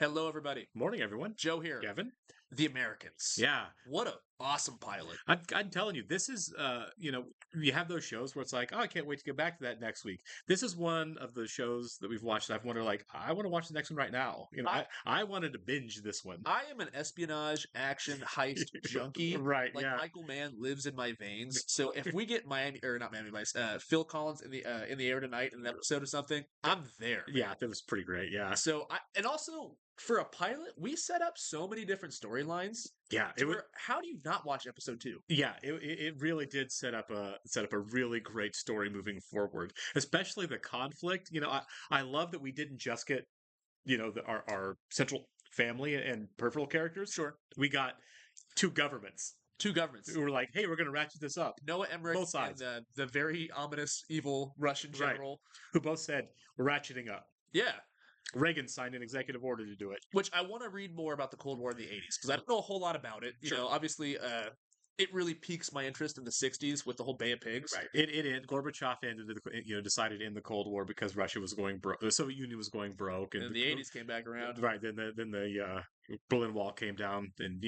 Hello, everybody. Morning, everyone. Joe here. Kevin. The Americans. Yeah, What an awesome pilot. I'm telling you, this is, you have those shows where it's like, oh, I can't wait to get back to that next week. This is one of the shows that we've watched that I've wondered, like, I want to watch the next one right now. I wanted to binge this one. I am an espionage action heist junkie. Right, Like yeah. Michael Mann lives in my veins. So if we get not Miami Vice, Phil Collins in the air tonight in an episode of something, I'm there. Man. Yeah, that was pretty great. Yeah. So and also for a pilot, we set up so many different storylines. Yeah, how do you not watch episode 2? Yeah, it really did set up a really great story moving forward, especially the conflict. I love that we didn't just get our central family and peripheral characters. Sure, we got two governments. Two governments who were like, "Hey, we're going to ratchet this up." Noah Emmerich both sides, and the very ominous, evil Russian general, who both said we're ratcheting up. Yeah. Reagan signed an executive order to do it. Which I want to read more about the Cold War in the 80s, because I don't know a whole lot about it. You know, obviously, it really piques my interest in the 60s with the whole Bay of Pigs. Right. It Gorbachev decided to end the Cold War because Russia was going broke. The Soviet Union was going broke. And the 80s came back around. Right. Then the Berlin Wall came down, and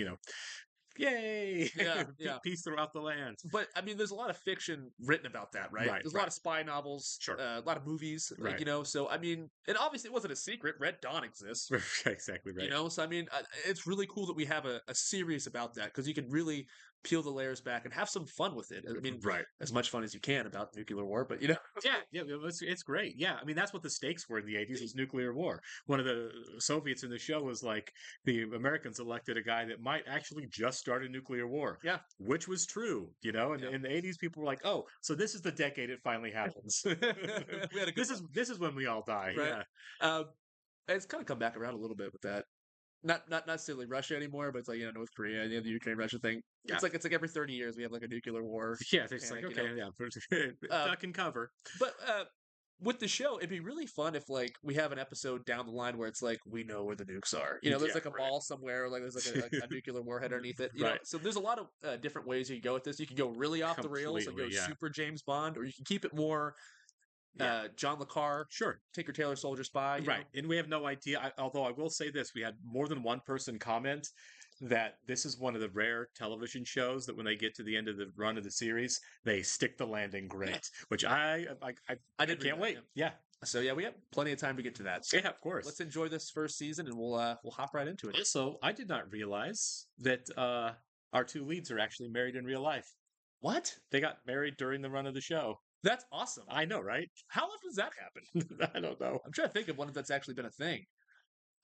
yay! Yeah. Peace throughout the land. But I mean, there's a lot of fiction written about that, right? There's a lot of spy novels, a lot of movies, So I mean, and obviously it wasn't a secret. Red Dawn exists. Exactly right. So I mean, it's really cool that we have a series about that, because you can really peel the layers back and have some fun with it. I mean, as much fun as you can about nuclear war, but yeah, it's great. Yeah, I mean, that's what the stakes were in the 80s, was nuclear war. One of the Soviets in the show was like, the Americans elected a guy that might actually just start a nuclear war. Yeah, which was true. And in the 80s, people were like, oh, so this is the decade it finally happens. This is when we all die. Right. Yeah. It's kind of come back around a little bit with that. Not necessarily Russia anymore, but it's like North Korea, the Ukraine Russia thing. Yeah. It's like every 30 years we have like a nuclear war. Yeah, it's like duck and cover. But with the show, it'd be really fun if like we have an episode down the line where it's like we know where the nukes are. There's like a ball somewhere, like there's like a nuclear warhead underneath it. You know? So there's a lot of different ways you can go with this. You can go really off the rails and go super James Bond, or you can keep it more. John le Carre, Tinker Tailor Soldier Spy, right? And we have no idea. Although I will say this, we had more than one person comment that this is one of the rare television shows that when they get to the end of the run of the series, they stick the landing great, which I can't wait. Yeah. So yeah, we have plenty of time to get to that. So yeah, of course. Let's enjoy this first season, and we'll hop right into it. Also, I did not realize that our two leads are actually married in real life. What? They got married during the run of the show. That's awesome. I know, right? How often does that happen? I don't know. I'm trying to think of one that's actually been a thing.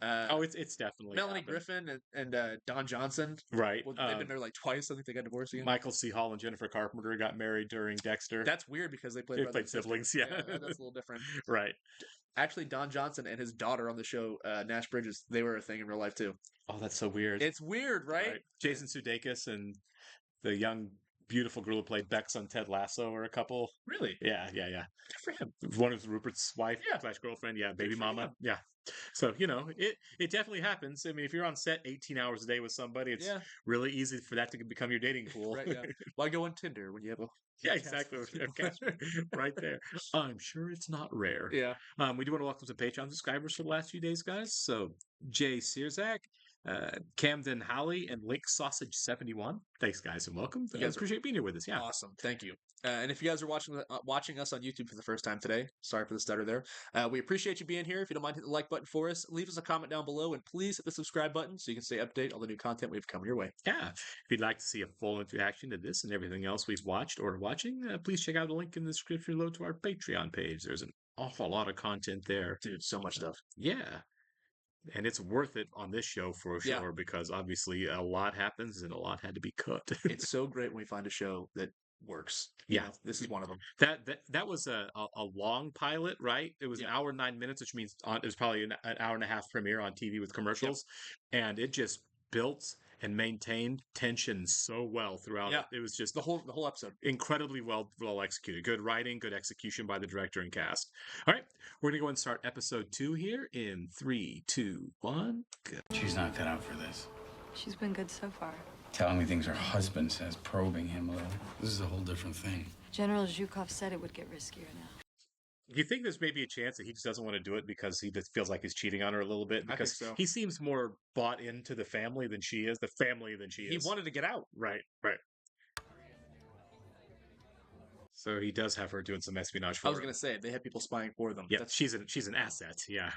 It's definitely Melanie happened. Griffin and Don Johnson. Right. Well, they've been there like twice. I think they got divorced again. Michael C. Hall and Jennifer Carpenter got married during Dexter. That's weird because they played siblings. Yeah. That's a little different. Right. Actually, Don Johnson and his daughter on the show, Nash Bridges, they were a thing in real life too. Oh, that's so weird. It's weird, right? Jason Sudeikis and the young, beautiful girl who played Bex on Ted Lasso are a couple. Really? Yeah. Good for him. One is Rupert's wife / girlfriend. Yeah, baby mama. Him. Yeah. So, it definitely happens. I mean, if you're on set 18 hours a day with somebody, it's really easy for that to become your dating pool. Right, yeah. Why go on Tinder when you have a... Yeah, exactly. Right there. I'm sure it's not rare. Yeah. We do want to welcome some Patreon subscribers for the last few days, guys. So, Jay Searzak, Camden Howley, and Link Sausage 71. Thanks, guys, and welcome. You guys appreciate being here with us. Yeah, awesome. Thank you. And if you guys are watching us on YouTube for the first time today, sorry for the stutter there. We appreciate you being here. If you don't mind, hit the like button for us. Leave us a comment down below, and please hit the subscribe button so you can stay updated on the new content we've come your way. Yeah. If you'd like to see a full introduction to this and everything else we've watched or are watching, please check out the link in the description below to our Patreon page. There's an awful lot of content there. Dude, so much stuff. Yeah. And it's worth it on this show for sure, because obviously a lot happens and a lot had to be cut. It's so great when we find a show that works. This is one of them. That was a long pilot, right? It was an hour and 9 minutes, which means it was probably an hour and a half premiere on TV with commercials, and it just built and maintained tension so well throughout. It was just the whole episode incredibly well executed. Good writing, good execution by the director and cast. All right, we're gonna go and start episode 2 here in 3, 2, 1. Good. She's not cut out for this. She's been good so far. Telling me things her husband says, probing him a little. This is a whole different thing. General Zhukov said it would get riskier now. You think there's maybe a chance that he just doesn't want to do it because he just feels like he's cheating on her a little bit? I think Because so. he seems more bought into the family than she is. The family than she He is. wanted to get out. Right, right. So he does have her doing some espionage for I was him. gonna say they had people spying for them. Yeah, That's she's an asset. Yeah,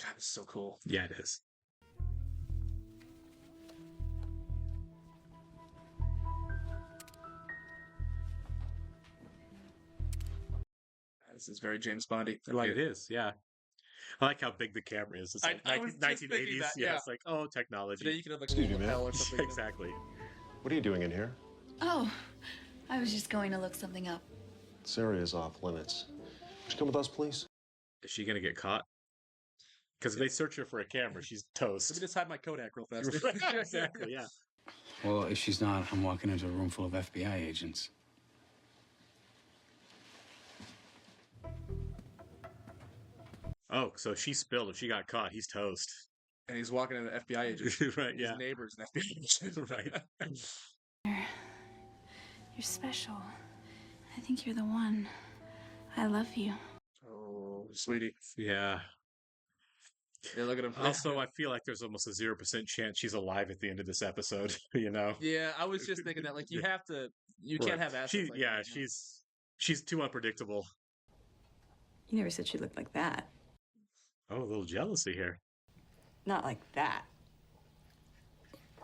God, it's so cool. yeah, it is. This is very James Bondy. I like It is. Yeah, I like how big the camera is. It's like I was just thinking 1980s. that, Yeah, yeah. it's like technology. Today you could have like a Excuse little me, man. lapel or something. you know? Exactly. What are you doing in here? Oh, I was just going to look something up. This area is off limits. Would you come with us, please? Is she gonna get caught? Because if they search her for a camera, she's Let me toast. just hide my Kodak real fast. Exactly. Yeah. Well, if she's not, I'm walking into a room full of FBI agents. Oh, so she spilled. If she got caught, he's toast. And he's walking into the FBI agent. Right. His Yeah. neighbor's an FBI agent. Right. You're special. I think you're the one. I love you. Oh, sweetie. Yeah. Yeah, look at him. Also, I feel like there's almost a 0% chance she's alive at the end of this episode. You know. Yeah, I was just thinking that. Like, you have to. You can't have assets. She, like yeah, that, you know? she's too unpredictable. You never said she looked like that. Oh, a little jealousy here. Not like that.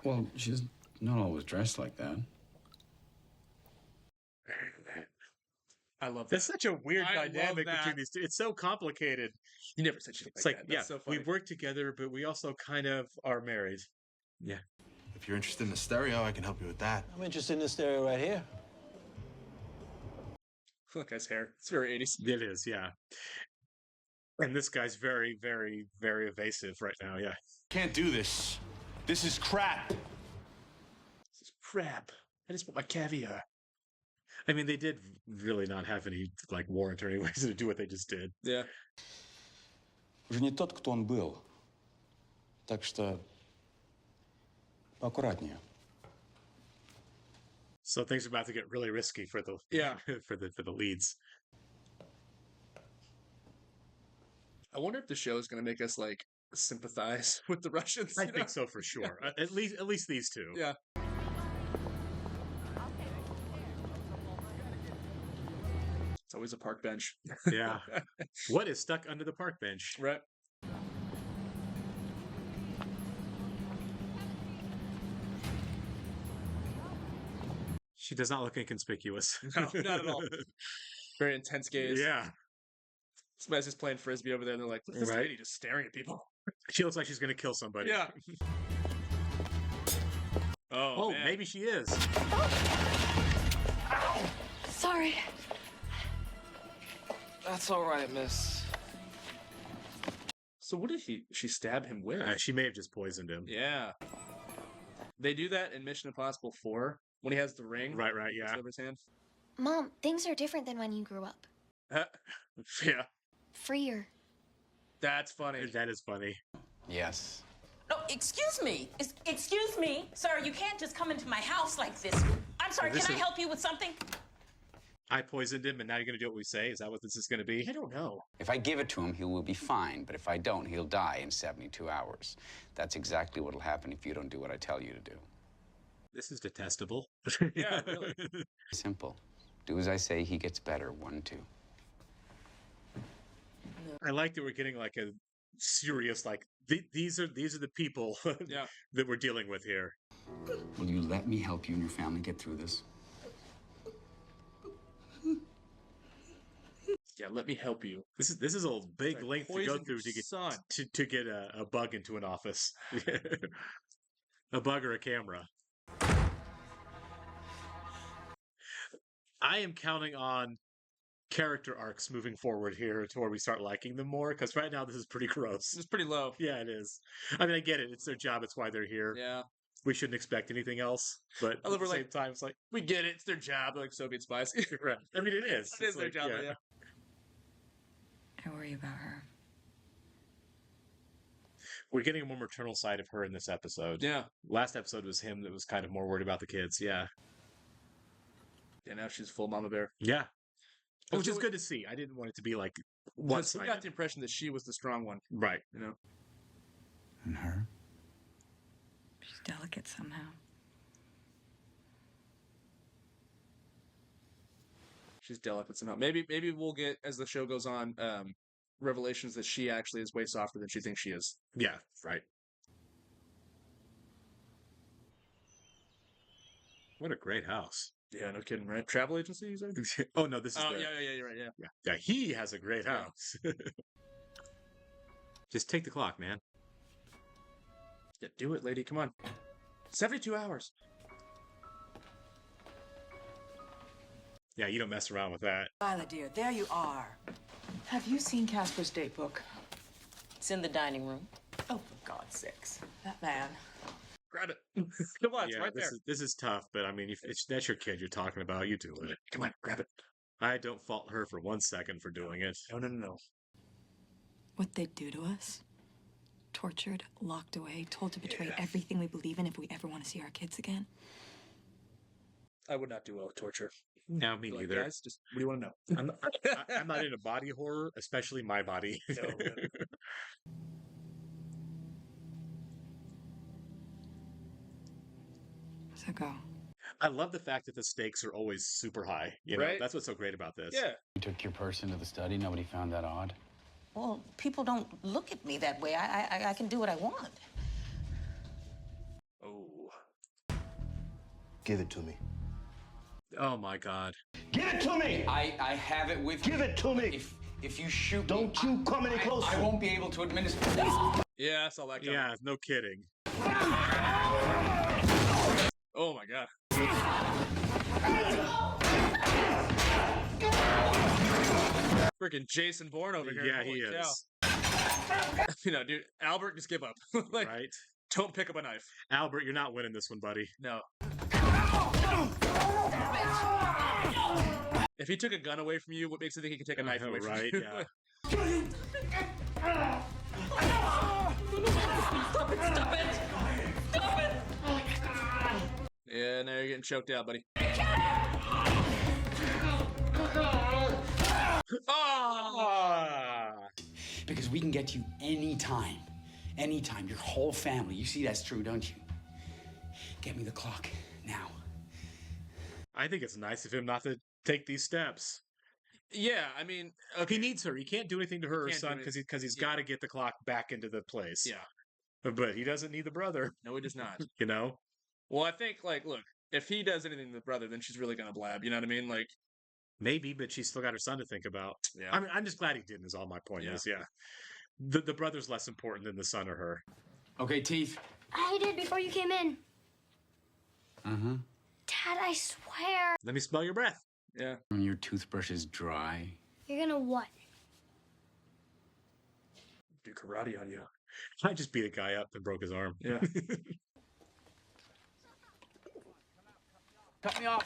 Well, she's not always dressed like that. I love that. That's such a weird I love dynamic that. between these two. It's so complicated. You never said she looked It's like like, that. yeah, That's so we funny. work together, but we also kind of are married. Yeah. If you're interested in the stereo, I can help you with that. I'm interested in this stereo right here. Look, guy's hair. It's very 80s. It is, yeah. And this guy's very, very, very evasive right now, yeah. Can't do this. This is crap. This is crap. I just want my caviar. I mean, they did really not have any, like, warrant or any reason to do what they just did. Yeah. Уже не тот, кто он был. Так что поаккуратнее. So things are about to get really risky for the Yeah. for the leads. I wonder if the show is going to make us, like, sympathize with the Russians. I you know? think so for sure. At least these two. Yeah. It's always a park bench. Yeah. What is stuck under the park bench? Right. She does not look inconspicuous. No, not at all. Very intense gaze. Yeah. Somebody's just playing frisbee over there, and they're like, "Look at this Right. lady just staring at people." She looks like she's gonna kill somebody. Yeah. Oh, man. maybe she is. Sorry. That's all right, miss. So what did she stab him with? She may have just poisoned him. Yeah. They do that in Mission Impossible 4 when he has the ring. Right, it's yeah. over his hand. Mom, things are different than when you grew up. Yeah. Freer. That's funny. That is funny. Yes. No, excuse me. Excuse me. Sir, you can't just come into my house like this. I'm sorry, This can I is- help you with something? I poisoned him, and now you're gonna do what we say? Is that what this is gonna be? I don't know. If I give it to him, he will be fine. But if I don't, he'll die in 72 hours. That's exactly what will happen if you don't do what I tell you to do. This is detestable. Yeah, really. Simple. Do as I say, he gets better. 1, 2. I like that we're getting like a serious, like these are the people Yeah. that we're dealing with here. Will you let me help you and your family get through this? Yeah, let me help you. This is a big Like, length to go poison through your to get son. to get a bug into an office. A bug or a camera. I am counting on character arcs moving forward here to where we start liking them more, because right now this is pretty gross. It's pretty low. Yeah, it is. I mean, I get it. It's their job. It's why they're here. Yeah. We shouldn't expect anything else. But I love at the her, same like- time, it's like, We get it. It's their job. They're like Soviet spies. right. I mean, it is. It is It's their like, job, yeah. I worry about her. We're getting a more maternal side of her in this episode. Yeah. Last episode was him that was kind of more worried about the kids. Yeah. Yeah, now she's full mama bear. Yeah. Which is good to see. I didn't want it to be like once we got the impression that she was the strong one, right? You know. And her? She's delicate somehow. She's delicate somehow. Maybe we'll get, as the show goes on, revelations that she actually is way softer than she thinks she is. Yeah, right. What a great house. Yeah, no kidding, right? Travel agency, you said? Oh no, this is. Oh, yeah, you're right. Yeah. He has a great house. Just take the clock, man. Yeah, do it, lady. Come on. 72 hours. Yeah, you don't mess around with that. Lila, dear, there you are. Have you seen Casper's date book? It's in the dining room. Oh, for God's sakes. That man. Grab it. Come on, it's Yeah, right there. this is tough, but I mean, if that's your kid you're talking about, you do it. Come on, grab it. I don't fault her for 1 second for doing it. No. What they'd do to us? Tortured, locked away, told to betray everything we believe in if we ever want to see our kids again. I would not do well with torture. No, me Like, neither. guys, just what do you want to know? I'm not into body horror, especially my body. No. So go. I love the fact that the stakes are always super high. You know, Right? that's what's so great about this. Yeah. You took your purse into the study. Nobody found that odd. Well, people don't look at me that way. I can do what I want. Oh. Give it to me. Oh my God. Give it to me! I have it with Give it to me! If you shoot Don't me, you come any closer! I won't be able to administer. Yeah, I saw that coming. Yeah, no kidding. Oh my God. Freaking Jason Bourne over here. Yeah, Holy he cow. is. You know, dude, Albert, just give up. Like, Right? don't pick up a knife. Albert, you're not winning this one, buddy. No. If he took a gun away from you, what makes you think he could take a knife away from Right? you? Yeah. Stop it! Yeah, now you're getting choked out, buddy. Ah! Because we can get you anytime. Anytime. Your whole family. You see that's true, don't you? Get me the clock now. I think it's nice of him not to take these steps. Yeah, I mean, okay. He needs her. He can't do anything to her or Can't do son it. because he's Yeah. got to get the clock back into the place. Yeah, But he doesn't need the brother, no, he does not. you know? Well, I think, like, look, if he does anything to the brother, then she's really gonna blab. You know what I mean? Like, Maybe, but she's still got her son to think about. yeah. I mean, I'm just glad he didn't, is all my point Yeah. is. Yeah. The brother's less important than the son or her. Okay, teeth. I did before you came in. Uh-huh. Dad, I swear. Let me smell your breath. Yeah. When your toothbrush is dry. You're gonna what? Do karate on you. I just beat a guy up and broke his arm. Yeah. Cut me off.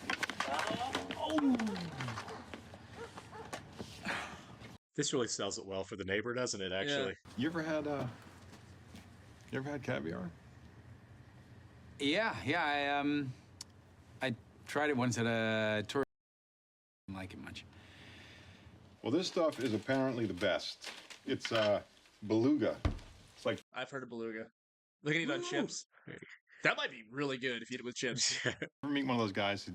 This really sells it well for the neighbor, doesn't it, actually? You ever had caviar? Yeah, I tried it once at a tour. Didn't like it much. Well, this stuff is apparently the best. It's beluga. It's like I've heard of beluga. They can eat on chips. That might be really good if you eat it with chips. ever meet one of those guys who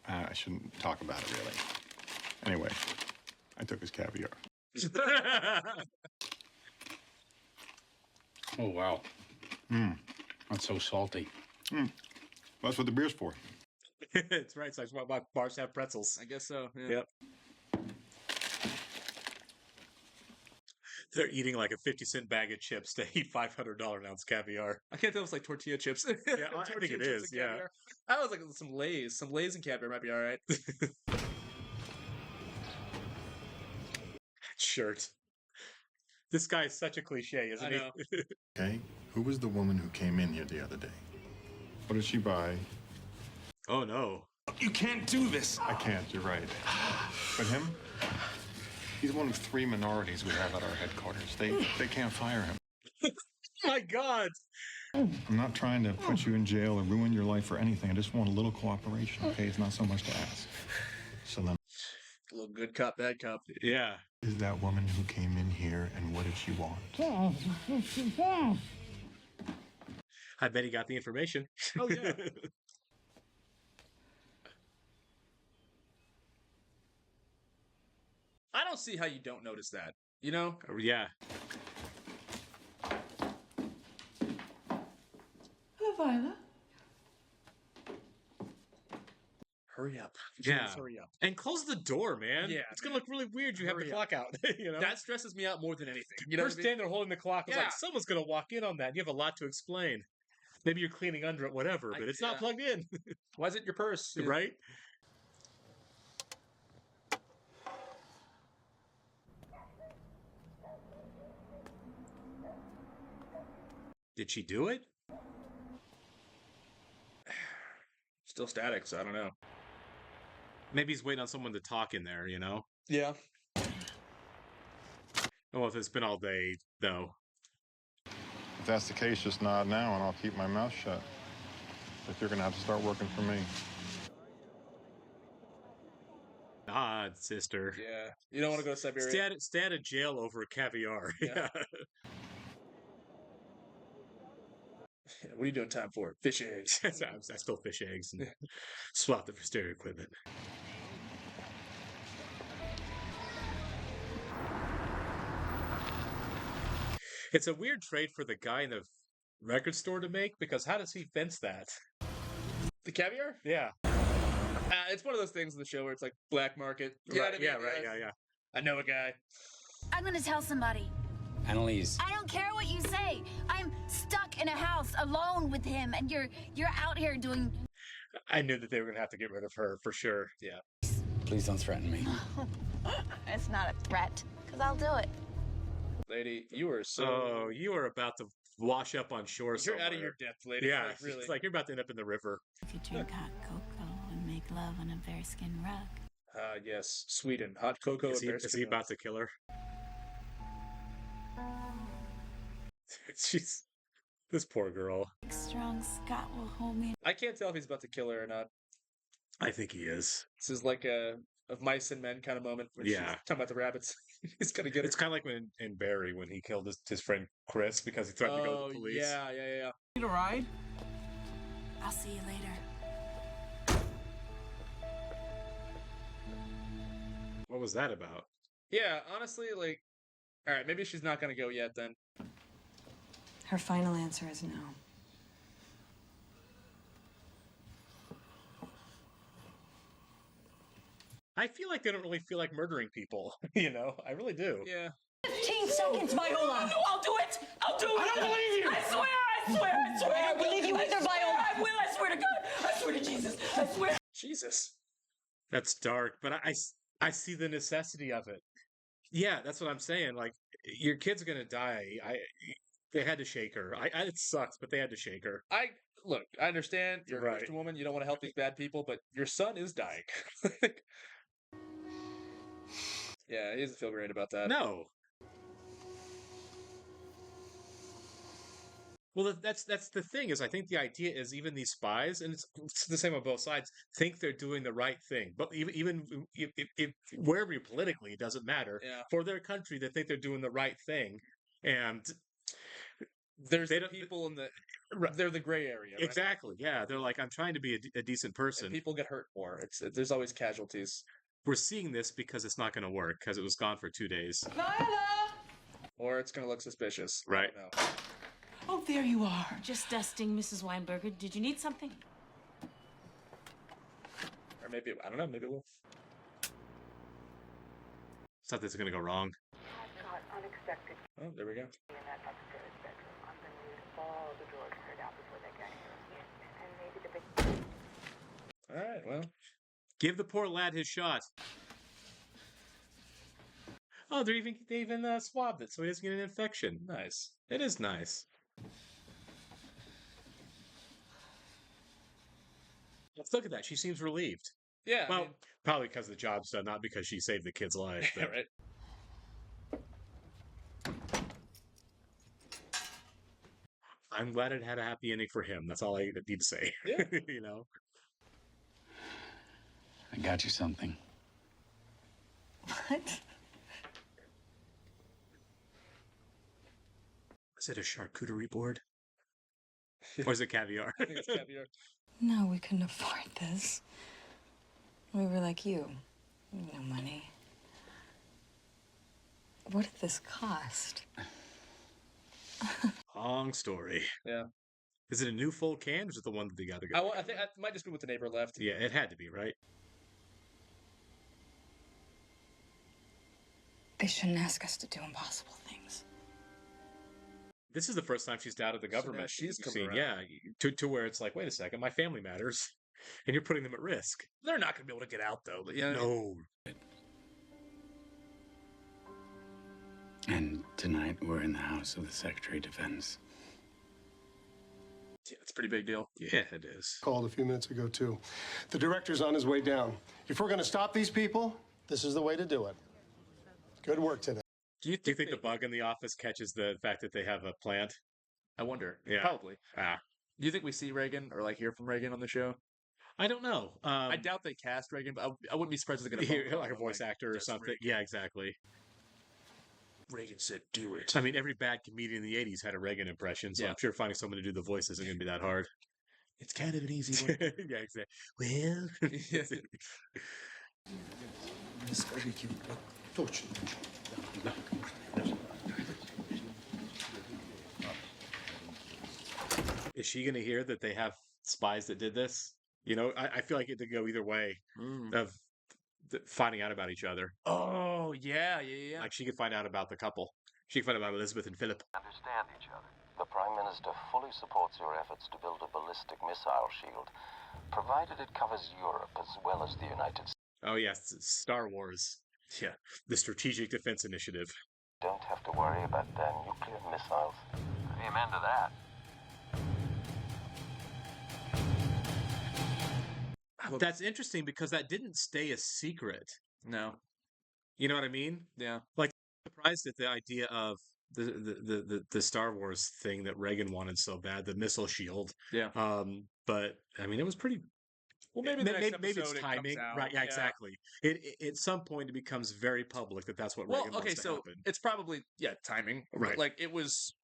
I shouldn't talk about it really. Anyway, I took his caviar. Oh, wow. That's so salty. Well, that's what the beer's for. It's right. So that's why bars have pretzels. I guess so. Yeah. Yep. They're eating like a 50-cent bag of chips to eat $500 an ounce caviar. I can't tell if it's like tortilla chips. Yeah, I think Tortilla it chips is, and yeah. caviar. I was like some Lay's. Some Lay's and caviar might be all right. Shirt. This guy is such a cliche, isn't I he? know. Okay, who was the woman who came in here the other day? What did she buy? Oh, no. You can't do this! I can't, you're right. But him? He's one of 3 minorities we have at our headquarters. They can't fire him. Oh, my God. I'm not trying to put you in jail or ruin your life or anything. I just want a little cooperation, okay? It's not so much to ask. So then, A little good cop, bad cop. Yeah. Is that woman who came in here, and what did she want? I bet he got the information. Oh, yeah. I don't see how you don't notice that, you know? Yeah. Hello, Viola. Hurry up. Yeah. Please hurry up. And close the door, man. Yeah. It's gonna look really weird. You have the Hurry clock out. You know, That stresses me out more than anything. You know You're what I mean? standing there holding the clock. It's Yeah. like someone's gonna walk in on that. You have a lot to explain. Maybe you're cleaning under it, whatever, but it's not yeah. plugged in, Why is it your purse? Yeah. right? Did she do it? Still static, so I don't know. Maybe he's waiting on someone to talk in there, you know? Yeah. Well, if it's been all day, though. If that's the case, just nod now, and I'll keep my mouth shut. But you're gonna have to start working for me. Ah, sister. Yeah. You don't want to go to Siberia. Stay out of jail over caviar. Yeah. What are you doing time for? Fish eggs. I stole fish eggs and swapped it for stereo equipment. It's a weird trade for the guy in the record store to make, because how does he fence that? The caviar? Yeah. It's one of those things in the show where it's like black market. You know Right, what I mean? yeah, right, yeah. I know a guy. I'm gonna tell somebody. Annalise. I don't care what you say. I'm stuck in a house alone with him, and you're out here doing. I knew that they were going to have to get rid of her for sure. Yeah. Please don't threaten me. It's not a threat, because I'll do it. Lady, you are so. Oh, you are about to wash up on shore You're somewhere. out of your depth, lady. Yeah, Like, really. it's like you're about to end up in the river. You could drink hot cocoa and make love on a bearskin rug. Yes, Sweden. Hot cocoa. Is and he bearskin milk. about to kill her? She's this poor girl. Strong Scott will hold me. I can't tell if he's about to kill her or not. I think he is. This is like a of mice and men kind of moment. When she's Yeah. talking about the rabbits. He's gonna get It's kind of like when in Barry when he killed his friend Chris because he threatened to go to the police. Yeah. Need a ride? I'll see you later. What was that about? Yeah, honestly, like, all right, maybe she's not gonna go yet. Then Her final answer is no. I feel like they don't really feel like murdering people. You know, I really do. yeah. 15 seconds, Viola. No, I'll do it. I'll do it. I don't believe you. I swear. I believe you either, Viola. I will. I swear to God. I swear to Jesus. I swear. Jesus. That's dark, but I see the necessity of it. Yeah, that's what I'm saying. Like, your kid's gonna die. They had to shake her. It sucks, but they had to shake her. Look. I understand you're a Right. Christian woman. You don't want to help these bad people, but your son is dying. Yeah, he doesn't feel great about that. No. Well, that's the thing is I think the idea is even these spies, and it's the same on both sides, think they're doing the right thing. But even if wherever you politically, it doesn't matter. Yeah. For their country, they think they're doing the right thing, and There's They the don't- people in the. They're the gray area. Right? exactly, yeah, they're like, I'm trying to be a decent person. And people get hurt more. There's always casualties. We're seeing this because it's not going to work because it was gone for 2 days. Viola! Or it's gonna look suspicious. I Right. don't know. Oh, there you are. Just dusting, Mrs. Weinberger. Did you need something? Or maybe I don't know. Maybe we'll. Something's going to go wrong. Oh, there we go. All right. Well. Give the poor lad his shot. Oh, they even swabbed it so he doesn't get an infection. Nice. It is nice. Let's look at that. She seems relieved. Yeah. Well, probably because the job's done, not because she saved the kid's life. Yeah, but- right. I'm glad it had a happy ending for him. That's all I need to say. Yeah. You know? I got you something. What? Is it a charcuterie board? Or is it caviar? I think it's caviar. No, we couldn't afford this. We were like you. No money. What did this cost? Long story. Yeah. Is it a new full can, or is it the one that they got to go? I think it might just be what the neighbor left. Yeah, it had to be, right? They shouldn't ask us to do impossible things. This is the first time she's doubted the So now government. she's You come see, around. yeah, to where it's like, wait a second, my family matters, and you're putting them at risk. They're not going to be able to get out, though. But yeah, No. And tonight we're in the house of the Secretary of Defense. yeah, it's a pretty big deal. Yeah, it is. Called a few minutes ago, too. The director's on his way down. If we're going to stop these people, this is the way to do it. Good work today. Do you Do you think they- the bug in the office catches the fact that they have a plant? I wonder. Yeah. Probably. Ah, Do you think we see Reagan or like hear from Reagan on the show? I don't know. I doubt they cast Reagan, but I wouldn't be surprised if they're going to hear like a voice actor or that's something. Reagan. Yeah, exactly. Reagan said, "Do it." I mean, every bad comedian in the '80s had a Reagan impression, so Yeah. I'm sure finding someone to do the voice isn't going to be that hard. It's kind of an easy one. Yeah, exactly. Well, is she going to hear that they have spies that did this? You know, I feel like it could go either way of finding out about each other. Oh yeah. Like she could find out about the couple. She could find out about Elizabeth and Philip. Understand each other. The Prime Minister fully supports your efforts to build a ballistic missile shield, provided it covers Europe as well as the United States. Oh yes, Star Wars. Yeah, the Strategic Defense Initiative. Don't have to worry about their nuclear missiles. Amen to that. That's interesting because that didn't stay a secret. No. You know what I mean? Yeah. Like, I'm surprised at the idea of the Star Wars thing that Reagan wanted so bad, the missile shield. Yeah. But I mean, it was pretty. Well, maybe the next maybe it's episode it comes timing, out, right? Yeah, yeah. exactly. It at some point it becomes very public that that's what Well, Reagan okay, wants to so happen. it's probably timing, Right. Like it was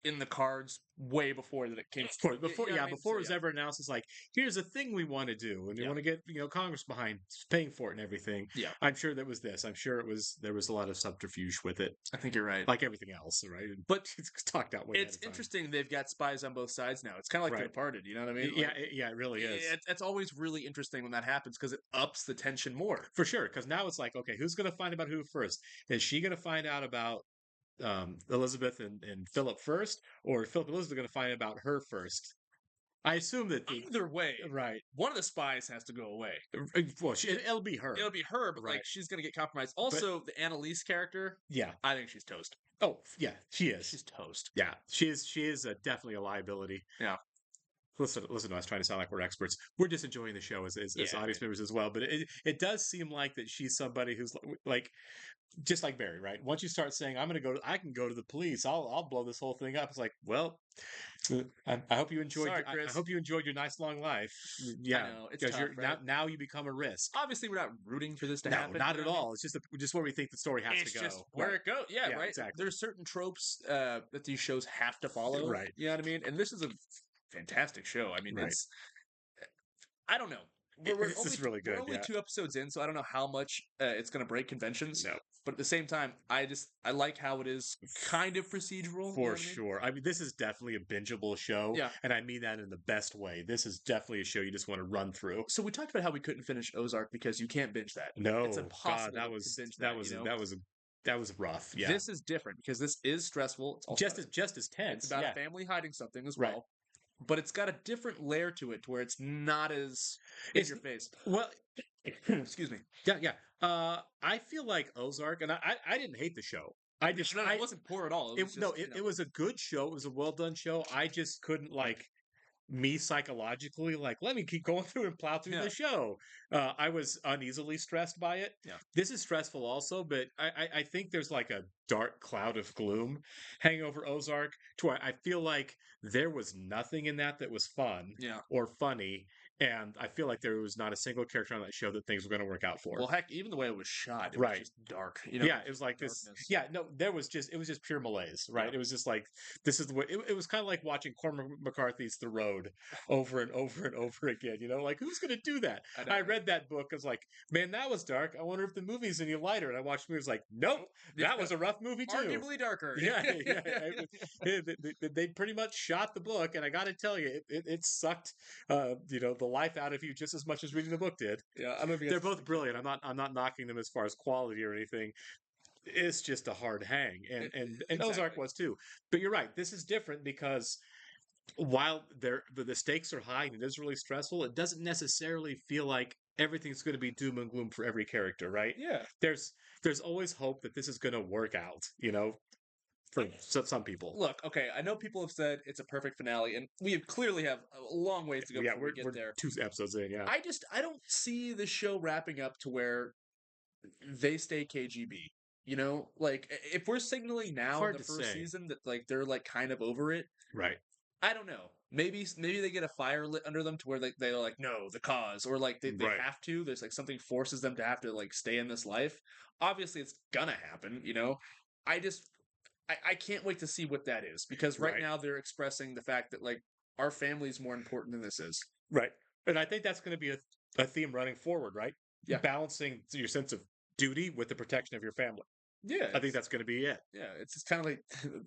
in the cards way before that it came. Before you know what I mean? before So, it was ever announced, it's like, here's a thing we want to do, and we Yeah. want to get Congress behind paying for it and everything. Yeah. I'm sure that was this. I'm sure there was a lot of subterfuge with it, I think you're right. like everything else, right? But it's talked out way. it's ahead of time. interesting they've got spies on both sides now. It's kind of like The Right. Departed. You know what I mean? Yeah, Like, yeah, it really is. It's always really interesting when that happens because it ups the tension more. For sure, because now it's like, okay, who's going to find out who first? Is she going to find out about Elizabeth and Philip first, or Philip and Elizabeth going to find out about her first? I assume that Either way, right. one of the spies has to go away. Well, it'll be her. It'll be her, but Right. like she's gonna get compromised. Also, the Annalise character, Yeah. I think she's toast. Oh, yeah. She is. She's toast. Yeah, she is definitely a liability. Yeah. Listen to us trying to sound like we're experts. We're just enjoying the show as Yeah, audience members as well. But it does seem like that she's somebody who's like, just like Barry, right? Once you start saying, I can go to the police. I'll blow this whole thing up. It's like, well, I hope you enjoyed. Sorry, I Chris. hope you enjoyed your nice long life. Yeah, know, it's because tough, you're right? now you become a risk. Obviously, we're not rooting for this to No, happen. not you at know what I mean? all. It's just where we think the story has It's to go. just where Right. it goes. Yeah, Yeah, right. exactly. There's certain tropes that these shows have to follow. Right. You know what I mean? And this is a fantastic show. I mean, Right. it's. I don't know. This is really good, We're only yeah. 2 episodes in, so I don't know how much it's going to break conventions. No. But at the same time, I like how it is kind of procedural. you know For what I mean? sure. I mean, this is definitely a bingeable show. Yeah. And I mean that in the best way. This is definitely a show you just want to run through. So we talked about how we couldn't finish Ozark because you can't binge that. No, It's impossible God, to binge that that, was rough. Yeah. This is different because this is stressful. It's also just as tense. It's about yeah. a family hiding something as Right. well. But it's got a different layer to it to where it's not as in It's- your face. Well, Excuse me. yeah. I feel like Ozark, and I didn't hate the show. I just No, it wasn't poor at all. It was just, it was a good show. It was a well done show. I just couldn't me psychologically let me keep going through and plow through Yeah. the show. I was uneasily stressed by it. Yeah. This is stressful also, but I think there's like a dark cloud of gloom hanging over Ozark to where I feel like there was nothing in that was fun Yeah. or funny. And I feel like there was not a single character on that show that things were going to work out for. Well, heck, even the way it was shot, it Right. was just dark. Yeah, it was like this. Yeah, no, it was just pure malaise, right? It was just like, this is the way. It was kind of like watching Cormac McCarthy's The Road over and over and over again. Like, who's going to do that? I read that book. I was like, man, that was dark. I wonder if the movie's any lighter. And I watched the movie. I was like, nope, that was a rough movie too. Arguably darker. Yeah. They pretty much shot the book, and I got to tell you, it sucked, the life out of you just as much as reading the book did. Yeah, they're both brilliant. I'm not knocking them as far as quality or anything. It's just a hard hang, and exactly. Ozark was too. But you're right. This is different because while the stakes are high and it is really stressful, it doesn't necessarily feel like everything's going to be doom and gloom for every character, right? Yeah. There's always hope that this is going to work out. For some people. Look, okay, I know people have said it's a perfect finale, and we clearly have a long ways to go before we get there. 2 episodes in, yeah. I don't see the show wrapping up to where they stay KGB. Like, if we're signaling now in the first season that, like, they're, like, kind of over it. Right. I don't know. Maybe they get a fire lit under them to where they're like, no, the cause. Or, like, they have to. There's, like, something forces them to have to, like, stay in this life. Obviously, it's gonna happen, I can't wait to see what that is, because right now they're expressing the fact that, like, our family is more important than this is. Right. And I think that's going to be a theme running forward, right? Yeah. Balancing your sense of duty with the protection of your family. Yeah. I think that's going to be it. Yeah. It's kind of like,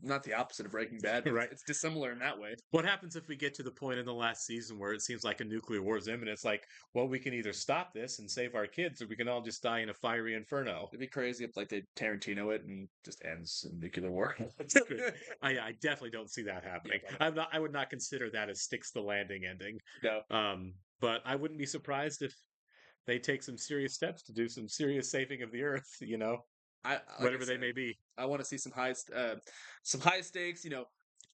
not the opposite of Breaking Bad, but right. It's dissimilar in that way. What happens if we get to the point in the last season where it seems like a nuclear war is imminent? It's like, well, we can either stop this and save our kids, or we can all just die in a fiery inferno. It'd be crazy if, like, they Tarantino it and just ends in nuclear war. I definitely don't see that happening. Yeah, I would not consider that as sticks the landing ending. No. But I wouldn't be surprised if they take some serious steps to do some serious saving of the earth, whatever they may be. I want to see some high stakes,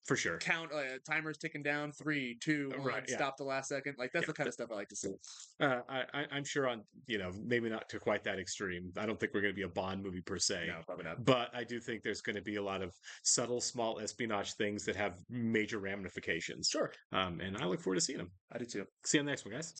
for sure. Count timers ticking down 3, 2, 1, right, yeah. Stop the last second. Like, that's the kind of stuff I like to see. I'm sure on maybe not to quite that extreme. I don't think we're going to be a Bond movie per se. No, probably not. But I do think there's going to be a lot of subtle, small espionage things that have major ramifications. Sure. And I look forward to seeing them. I do too. See you on the next one, guys.